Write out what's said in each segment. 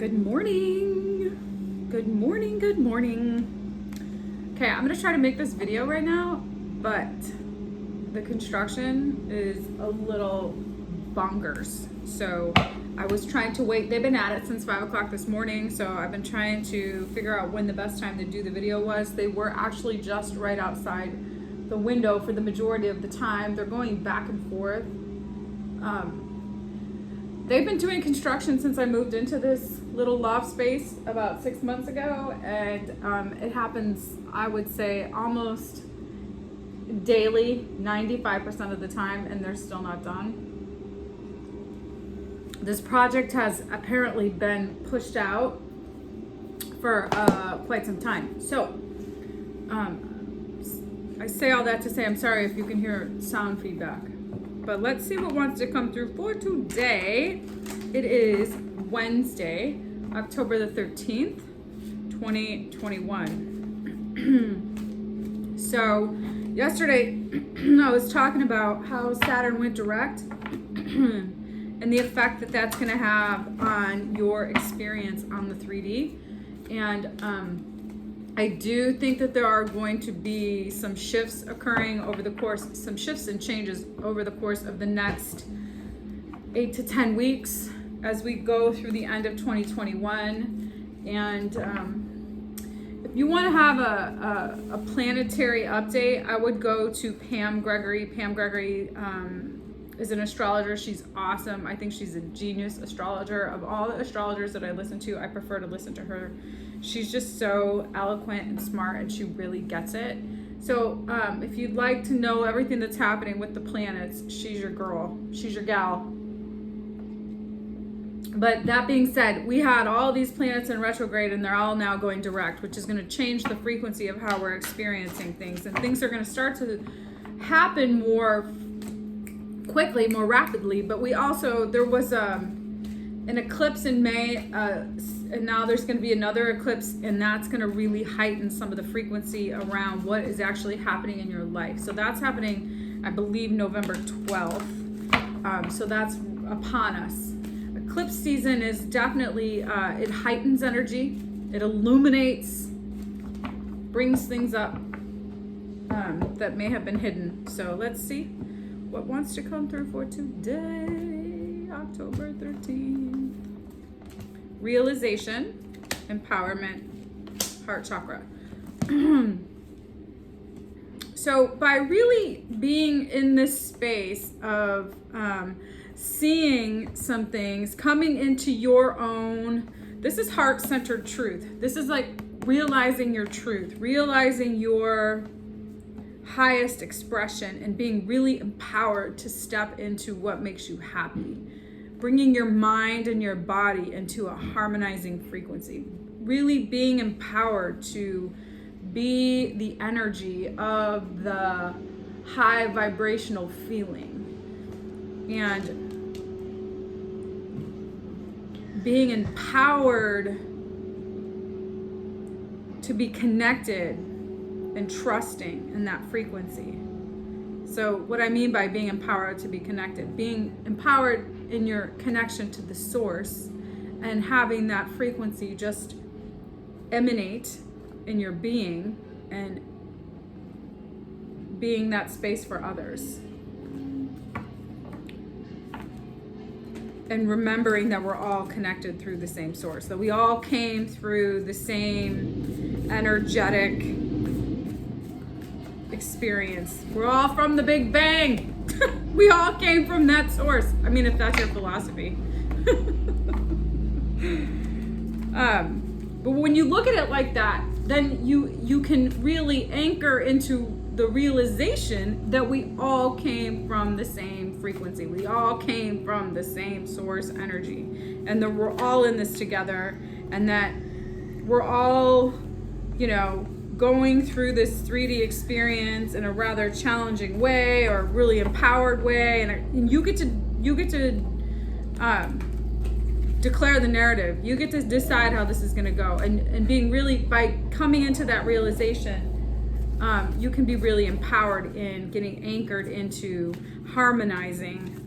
Good morning. Good morning. Good morning. Okay, I'm gonna try to make this video right now, but the construction is a little bonkers. So I was trying to wait. They've been at it since 5 o'clock this morning. So I've been trying to figure out when the best time to do the video was. They were actually just right outside the window for the majority of the time. They're going back and forth. They've been doing construction since I moved into this little loft space about 6 months ago, and it happens, I would say, almost daily, 95% of the time, and they're still not done. This project has apparently been pushed out for quite some time. So I say all that to say I'm sorry if you can hear sound feedback. But let's see what wants to come through for today. It is Wednesday, October the 13th, 2021. So yesterday I was talking about how Saturn went direct and the effect that that's going to have on your experience on the 3D. And I do think that there are going to be some shifts occurring over the course, some shifts and changes over the course of the next 8 to 10 weeks as we go through the end of 2021. And if you want to have a planetary update, I would go to Pam Gregory. Pam Gregory is an astrologer. She's awesome. I think she's a genius astrologer. Of all the astrologers that I listen to, I prefer to listen to her. She's just so eloquent and smart, and she really gets it. So if you'd like to know everything that's happening with the planets, she's your girl. She's your gal. But that being said, we had all these planets in retrograde, and they're all now going direct, which is going to change the frequency of how we're experiencing things. And things are going to start to happen more quickly, more rapidly. But we also, there was an eclipse in May, and now there's going to be another eclipse, and that's going to really heighten some of the frequency around what is actually happening in your life. So that's happening, I believe, November 12th. So that's upon us. Eclipse season is definitely, it heightens energy, it illuminates, brings things up that may have been hidden. So let's see what wants to come through for today, October 13th. Realization, empowerment, heart chakra. So by really being in this space of seeing some things, coming into your own, this is heart-centered truth. This is like realizing your truth, realizing your highest expression, and being really empowered to step into what makes you happy. Bringing your mind and your body into a harmonizing frequency. Really being empowered to be the energy of the high vibrational feeling. And being empowered to be connected and trusting in that frequency. So what I mean by being empowered to be connected, being empowered in your connection to the source and having that frequency just emanate in your being and being that space for others. And remembering that we're all connected through the same source, that we all came through the same energetic experience. We're all from the Big Bang. We all came from that source. I mean, if that's your philosophy. But when you look at it like that, then you can really anchor into the realization that we all came from the same frequency. We all came from the same source energy, and that we're all in this together, and that we're all, going through this 3D experience in a rather challenging way or really empowered way, and you get to declare the narrative. You get to decide how this is going to go, and being really, by coming into that realization, you can be really empowered in getting anchored into harmonizing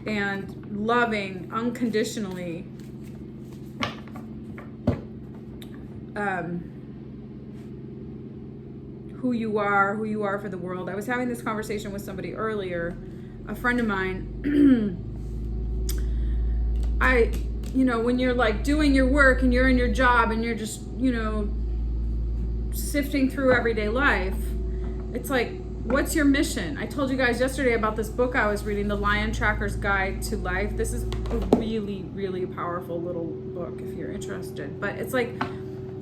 and loving unconditionally who you are for the world. I was having this conversation with somebody earlier, a friend of mine. When you're like doing your work and you're in your job and you're just, sifting through everyday life, it's like, what's your mission? I told you guys yesterday about this book I was reading, The Lion Tracker's Guide to Life. This is a really, really powerful little book if you're interested. But it's like,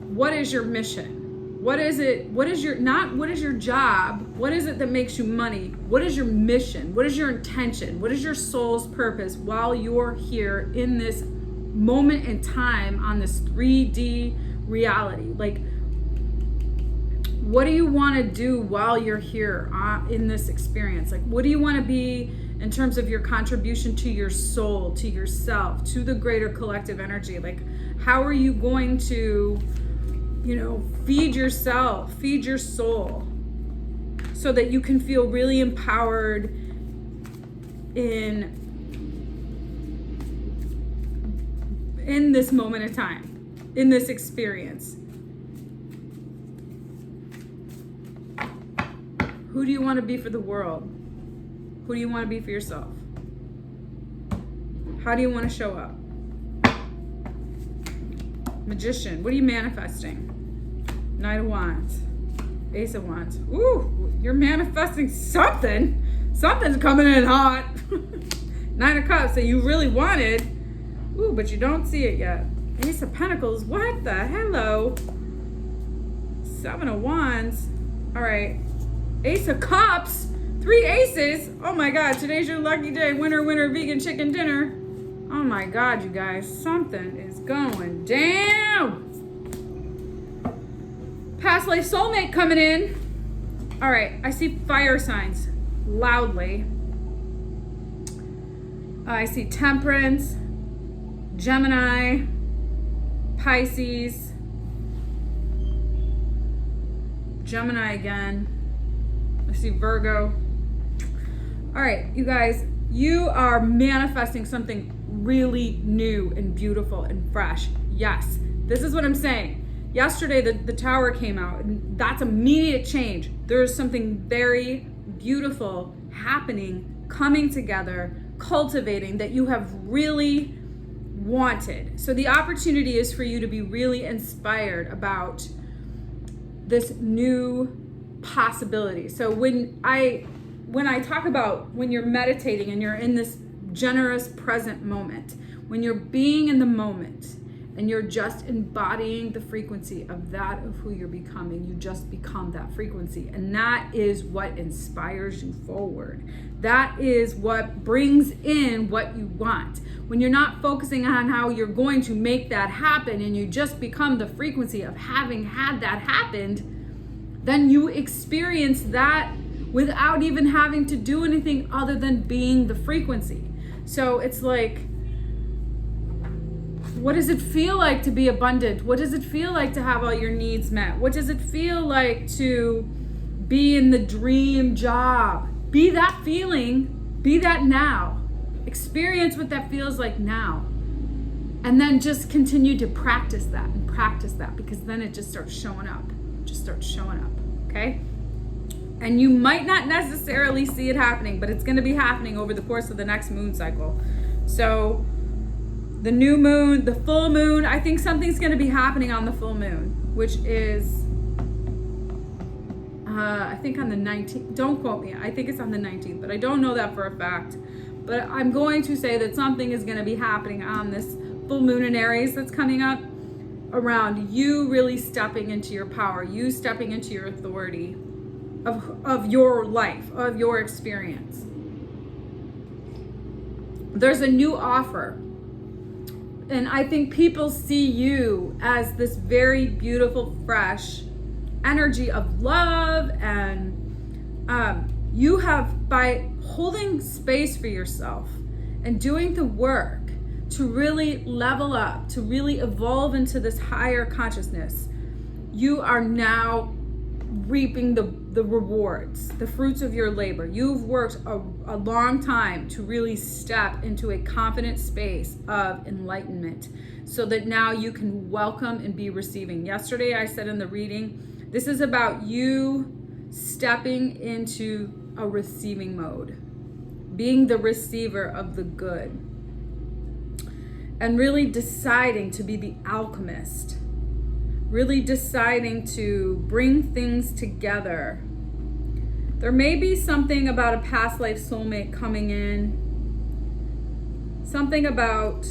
what is your mission? What is it? What is your job? What is it that makes you money? What is your mission? What is your intention? What is your soul's purpose while you're here in this moment in time on this 3D reality? Like, what do you want to do while you're here in this experience? Like, what do you want to be in terms of your contribution to your soul, to yourself, to the greater collective energy? Like, how are you going to, feed yourself, feed your soul, so that you can feel really empowered in this moment of time, in this experience? Who do you want to be for the world? Who do you want to be for yourself? How do you want to show up? Magician, what are you manifesting? Knight of Wands, Ace of Wands. Ooh, you're manifesting something. Something's coming in hot. Nine of Cups that you really wanted. Ooh, but you don't see it yet. Ace of Pentacles, what the hello? Seven of Wands. All right. Ace of Cups, 3 aces. Oh my God, today's your lucky day. Winner, winner, vegan chicken dinner. Oh my God, you guys, something is going down. Past life soulmate coming in. All right, I see fire signs loudly. I see Temperance, Gemini, Pisces, Gemini again. I see Virgo. All right, you guys, you are manifesting something really new and beautiful and fresh. Yes, this is what I'm saying. Yesterday, the tower came out, and that's immediate change. There's something very beautiful happening, coming together, cultivating, that you have really wanted. So the opportunity is for you to be really inspired about this new possibility. So when I talk about when you're meditating and you're in this generous present moment, when you're being in the moment and you're just embodying the frequency of that of who you're becoming, you just become that frequency. And that is what inspires you forward. That is what brings in what you want. When you're not focusing on how you're going to make that happen and you just become the frequency of having had that happened, then you experience that without even having to do anything other than being the frequency. So it's like, what does it feel like to be abundant? What does it feel like to have all your needs met? What does it feel like to be in the dream job? Be that feeling, be that now. Experience what that feels like now. And then just continue to practice that, because then it just starts showing up. Okay? And you might not necessarily see it happening, but it's going to be happening over the course of the next moon cycle. So the new moon, the full moon, I think something's going to be happening on the full moon, which is, I think on the 19th. Don't quote me. I think it's on the 19th, but I don't know that for a fact. But I'm going to say that something is going to be happening on this full moon in Aries that's coming up around you really stepping into your power, you stepping into your authority of your life, of your experience. There's a new offer. And I think people see you as this very beautiful, fresh energy of love. And you have, by holding space for yourself and doing the work to really level up, to really evolve into this higher consciousness, you are now reaping the rewards, the fruits of your labor. You've worked a long time to really step into a confident space of enlightenment so that now you can welcome and be receiving. Yesterday I said in the reading, this is about you stepping into a receiving mode, being the receiver of the good, and really deciding to be the alchemist, really deciding to bring things together. There may be something about a past life soulmate coming in, something about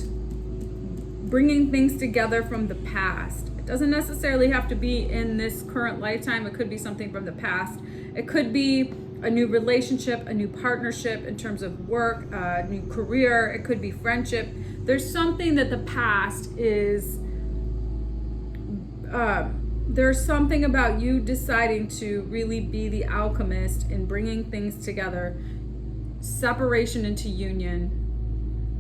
bringing things together from the past. It doesn't necessarily have to be in this current lifetime. It could be something from the past. It could be a new relationship, a new partnership in terms of work, a new career. It could be friendship. There's something that the past is, there's something about you deciding to really be the alchemist in bringing things together, separation into union,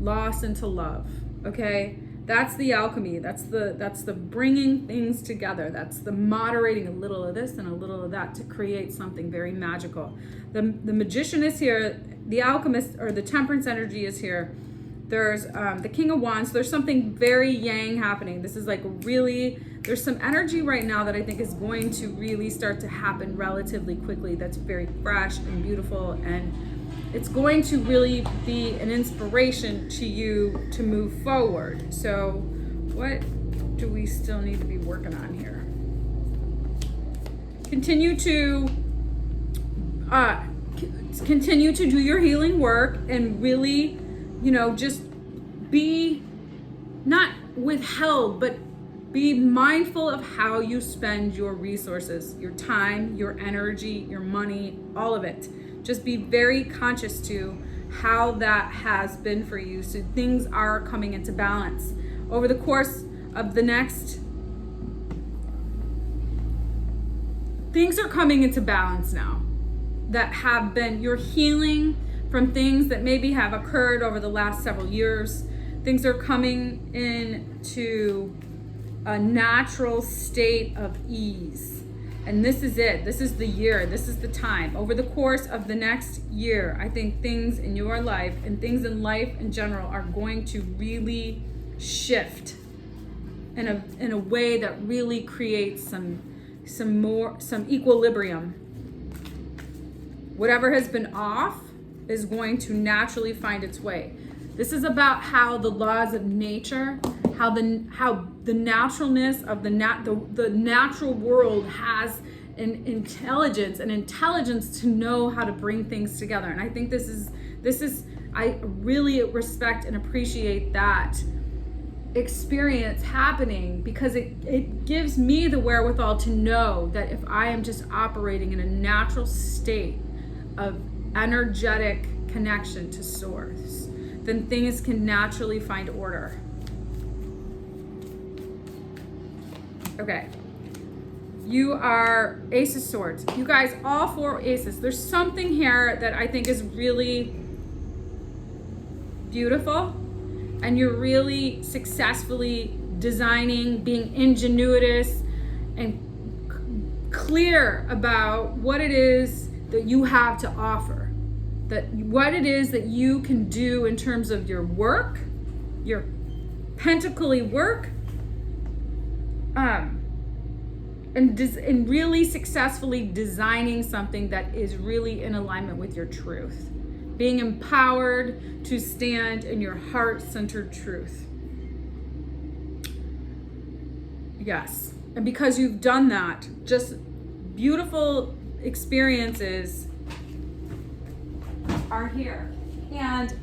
loss into love, okay? That's the alchemy. That's the bringing things together. That's the moderating a little of this and a little of that to create something very magical. The magician is here. The alchemist or the temperance energy is here. There's the King of Wands. There's something very yang happening. This is like really, there's some energy right now that I think is going to really start to happen relatively quickly. That's very fresh and beautiful, and it's going to really be an inspiration to you to move forward. So what do we still need to be working on here? Continue to do your healing work and really, just be not withheld, but be mindful of how you spend your resources, your time, your energy, your money, all of it. Just be very conscious to how that has been for you. So things are coming into balance. Over the course of the next, things are coming into balance now that have been, you're healing from things that maybe have occurred over the last several years. Things are coming into a natural state of ease. And this is it. This is the year. This is the time. Over the course of the next year, I think things in your life and things in life in general are going to really shift in a way that really creates some equilibrium. Whatever has been off is going to naturally find its way. This is about how the laws of nature, how the naturalness of the natural world has an intelligence to know how to bring things together. And I think this is I really respect and appreciate that experience happening, because it gives me the wherewithal to know that if I am just operating in a natural state of energetic connection to source, then things can naturally find order. Okay, you are Ace of Swords. You guys, all four aces. There's something here that I think is really beautiful, and you're really successfully designing, being ingenuitous and clear about what it is that you have to offer, that what it is that you can do in terms of your work, your pentacly work, and really successfully designing something that is really in alignment with your truth. Being empowered to stand in your heart-centered truth. Yes, and because you've done that, just beautiful experiences are here. And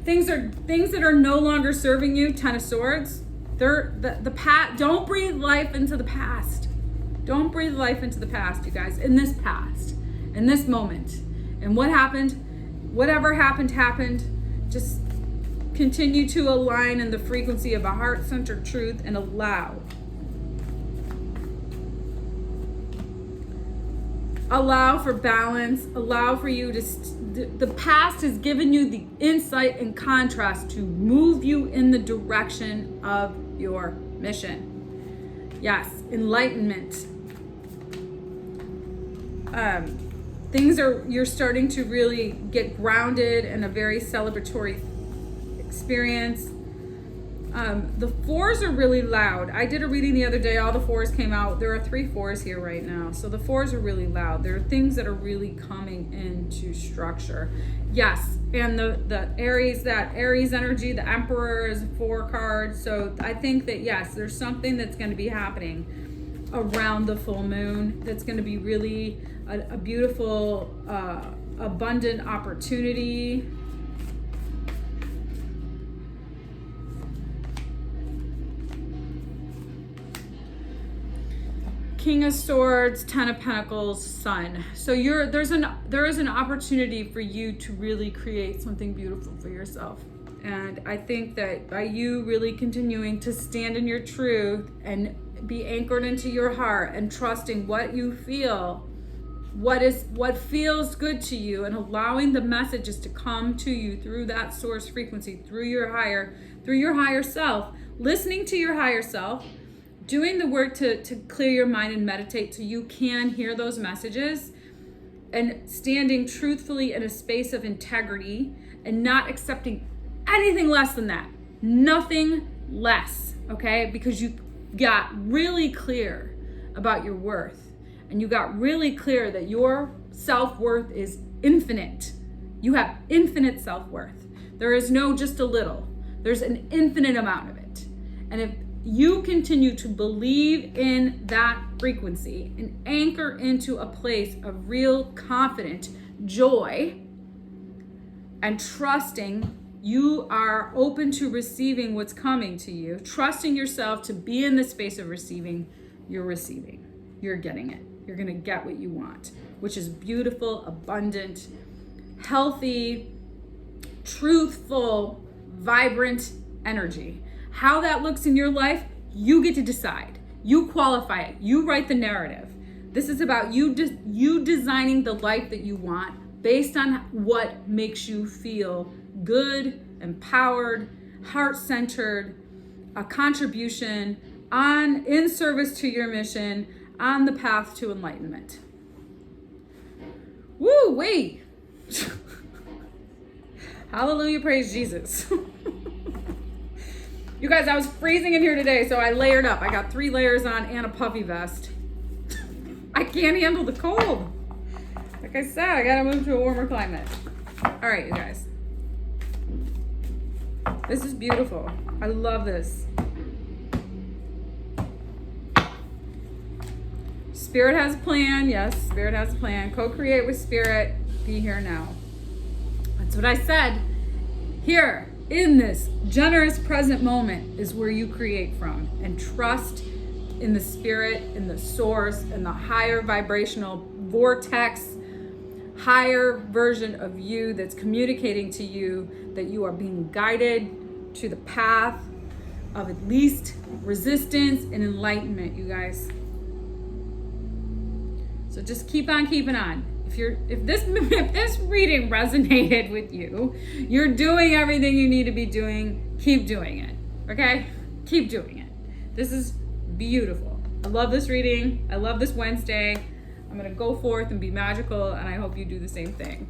things that are no longer serving you, Ten of Swords, they're the past. Don't breathe life into the past. Don't breathe life into the past, you guys. In this past, in this moment. And what happened? Whatever happened. Just continue to align in the frequency of a heart-centered truth and allow for balance, allow for you to, the past has given you the insight and contrast to move you in the direction of your mission. Yes, enlightenment. You're starting to really get grounded in a very celebratory experience. The fours are really loud. I did a reading the other day, all the fours came out. There are 3 fours here right now. So the fours are really loud. There are things that are really coming into structure. Yes, and the Aries, that Aries energy, the Emperor is a 4 card. So I think that yes, there's something that's going to be happening around the full moon that's going to be really a beautiful, abundant opportunity. King of Swords, 10 of Pentacles, Sun. So there is an opportunity for you to really create something beautiful for yourself. And I think that by you really continuing to stand in your truth and be anchored into your heart and trusting what you feel, what feels good to you, and allowing the messages to come to you through that source frequency, through your higher self, listening to your higher self, doing the work to clear your mind and meditate so you can hear those messages, and standing truthfully in a space of integrity and not accepting anything less than that. Nothing less, okay? Because you got really clear about your worth, and you got really clear that your self-worth is infinite. You have infinite self-worth. There is no just a little. There's an infinite amount of it. And if you continue to believe in that frequency and anchor into a place of real confident joy and trusting, you are open to receiving what's coming to you, trusting yourself to be in the space of receiving, you're receiving. You're getting it. You're going to get what you want, which is beautiful, abundant, healthy, truthful, vibrant energy. How that looks in your life, you get to decide. You qualify it. You write the narrative. This is about you designing the life that you want based on what makes you feel good, empowered, heart-centered, a contribution in service to your mission, on the path to enlightenment. Woo, wait. Hallelujah, praise Jesus. You guys, I was freezing in here today, so I layered up. I got 3 layers on and a puffy vest. I can't handle the cold. Like I said, I gotta move to a warmer climate. All right, you guys. This is beautiful. I love this. Spirit has a plan. Yes, Spirit has a plan. Co-create with Spirit. Be here now. That's what I said. Here, in this generous present moment is where you create from, and trust in the Spirit, in the source, in the higher vibrational vortex, higher version of you that's communicating to you that you are being guided to the path of at least resistance and enlightenment, you guys. So just keep on keeping on. If this reading resonated with you, you're doing everything you need to be doing, keep doing it. Okay? Keep doing it. This is beautiful. I love this reading. I love this Wednesday. I'm going to go forth and be magical, and I hope you do the same thing.